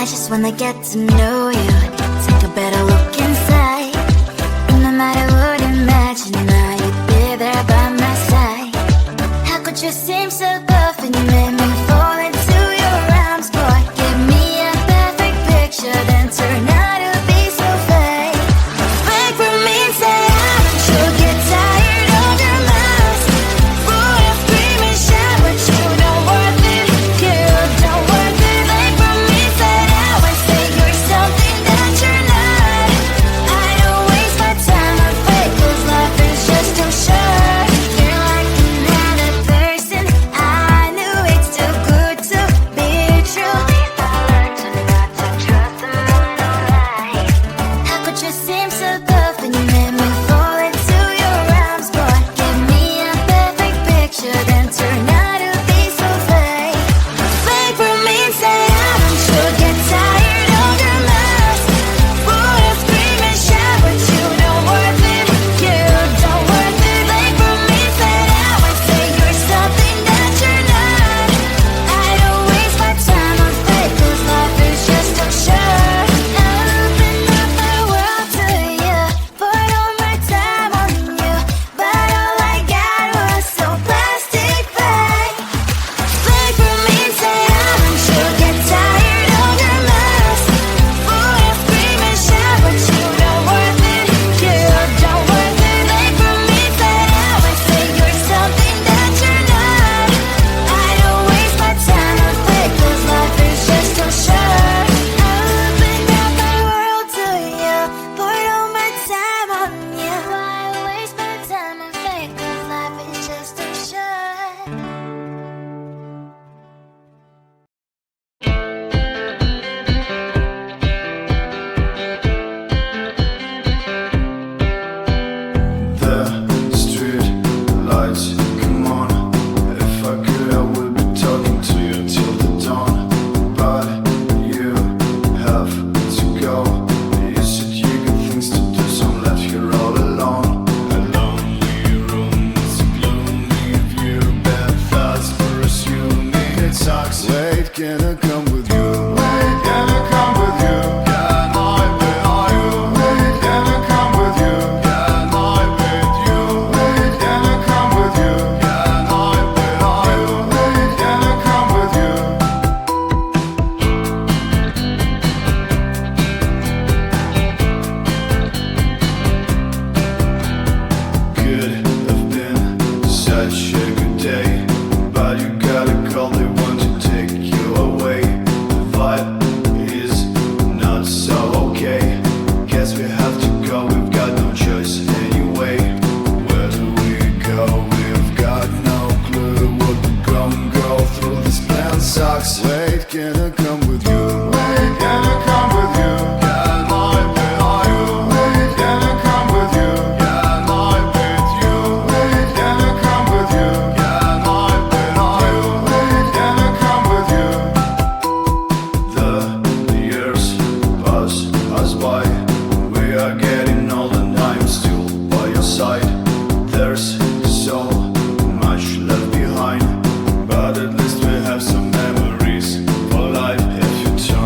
I just wanna get to know you, take a better look inside. No matter what, imagine now you'd be there by my side. How could you seem so tough and you made me fall into your arms? Boy, give me a perfect picture, then turn out to be so fake. Fake for me and say I don't you get tired of your lies. Would have scream and shout, but you don't worth it. You don't worth it. Fake for me, said I would say you're something that you're not. I don't waste my time on fake, 'cause life is just too short. You're like another person. I knew it's too good to be true. I learned to not to trust them on no lie. How could you seem so tough and you made me fall into your arms? Boy, give me a perfect picture, then turn out to be so fake. Fake for me and say I don't you get tired of your lies. Would have scream and shout, but you don't worth it. You don't worth it. Fake for me, said I would say you're something that you're not. I don't waste my time on fake, 'cause life is just too short. Open up my world to you, put all my time on you, but all I got was so plastic fake. Fake for me and say I don't you get tired of your lies. Would have scream and shout, but you don't worth it. You don't worth it. Fake for me, said I would say you're something that you're not. I don't waste my time on fake, 'cause life is just too short. Open up my world to you, put all my time on you. Why waste my time on fake, 'cause life is just too short. The street lights, come on. If I could, I would be talking to you till the dawn. But you have to go. You said you got things to do, so I'm left here all alone. A lonely room, it's a gloomy view. Bad thoughts pursue me. It sucks. Wait, can I come with you? Wait, can I come with you? Can I with you? Wait, can I come with you? Can I with you? Wait, can I come with you? Can I with you? Wait, can I come with you? Could have been such a good day, but you got a call, they want to take you away. The vibe is not so okay. Guess we have to go, we've got no choice anyway. Where do we go? We've got no clue what we're gonna go through. This plan sucks. Wait, can I come with you? Wait, can I come with you? Can I with you? Wait, can I come with you? Can I with you? Wait, can I come with you? Can I with you? Wait, can I come with you? The years pass us by. We are getting old and I'm still by your side. There's so much left behind, but at least we have some memories for life. If you turn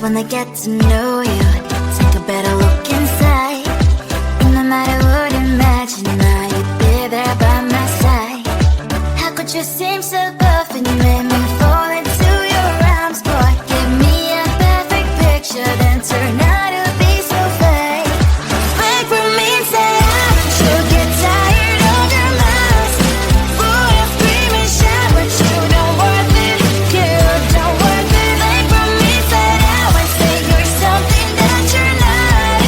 when they get to know you, take a better look inside. And no matter what, imagine now you'd be there by my side. How could you seem so buff and you made me fall into your arms, boy? Give me a perfect picture, then turn out to be so fake. Fake for me and say I should get tired of your lies. Full of scream and shout, but you don't worth it. You don't worth it. Fake for me, fade out and say you're something that you're not.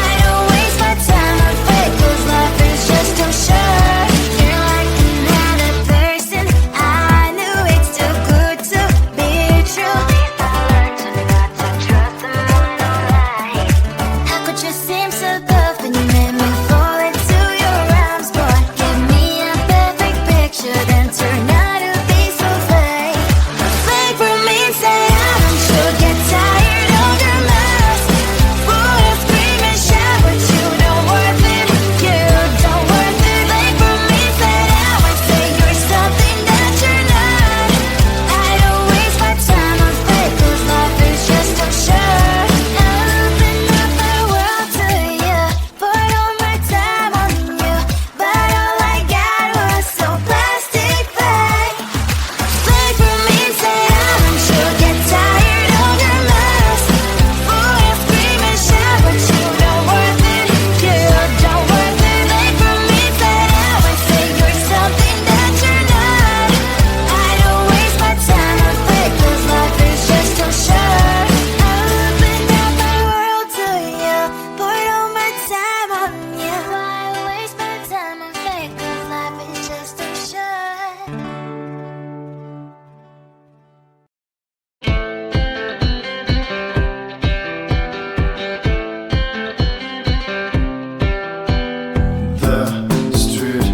I don't waste my time on fake, 'cause life is just too short. You're like another person. I knew it's too good to be true. I learned to not to trust them when I lie. How could you seem so tough and you made me fall into your arms, boy? Give me a perfect picture, then turn out to be so fake. Fake for me and say I should get tired of your lies. Full of scream and shout, but you don't worth it. You don't worth it. Fake for me, fade out and say you're something that you're not. I don't waste my time on fake, 'cause life is just too short. Open up my world to you, put all my time on you, but all I got was so plastic fake. Fake for me and say I should get tired of your lies. Full of scream and shout, but you don't worth it. You don't worth it. Fake for me, fade out and say you're something that you're not. I don't waste my time on fake, 'cause life is just too short. Open up my world to you, put all my time on you. Why waste my time on fake, 'cause life is just too short. The street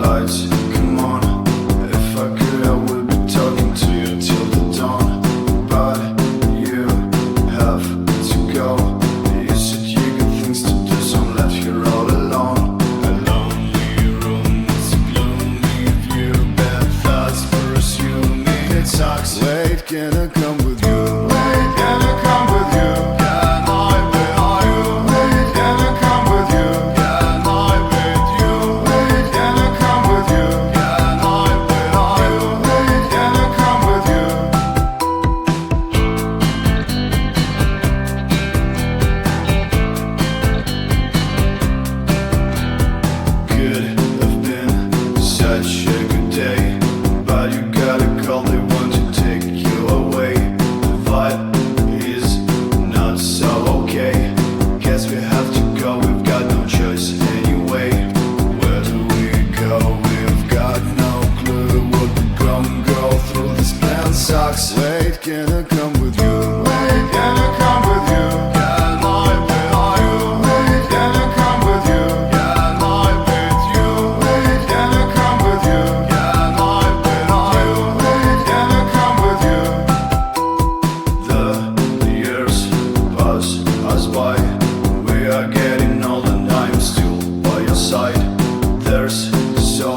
lights, come on. If I could, I would be talking to you till the dawn. But you have to go. You said you got things to do, so I'm left here all alone. A lonely room, it's a gloomy view. Bad thoughts pursue me. It sucks. Wait, can I come with you? Wait, can I come with you? Can I with you? Wait, can I come with you? Can I with you? Wait, can I come with you? Can I with you? Wait, can I come with you? Could have been such a good day, but you got a call, they want to take you away. The vibe is not so okay. Guess we have to go, we've got no choice anyway. Where do we go? We've got no clue. What we gonna go through? This plan sucks. Wait, can I come with you? Wait, can I come with you? Can I with you? Wait, can I come with you? Can I with you? Wait, can I come with you? Can I with you? Wait, can I come with you? The years pass us by. We are getting old and I'm still by your side. There's so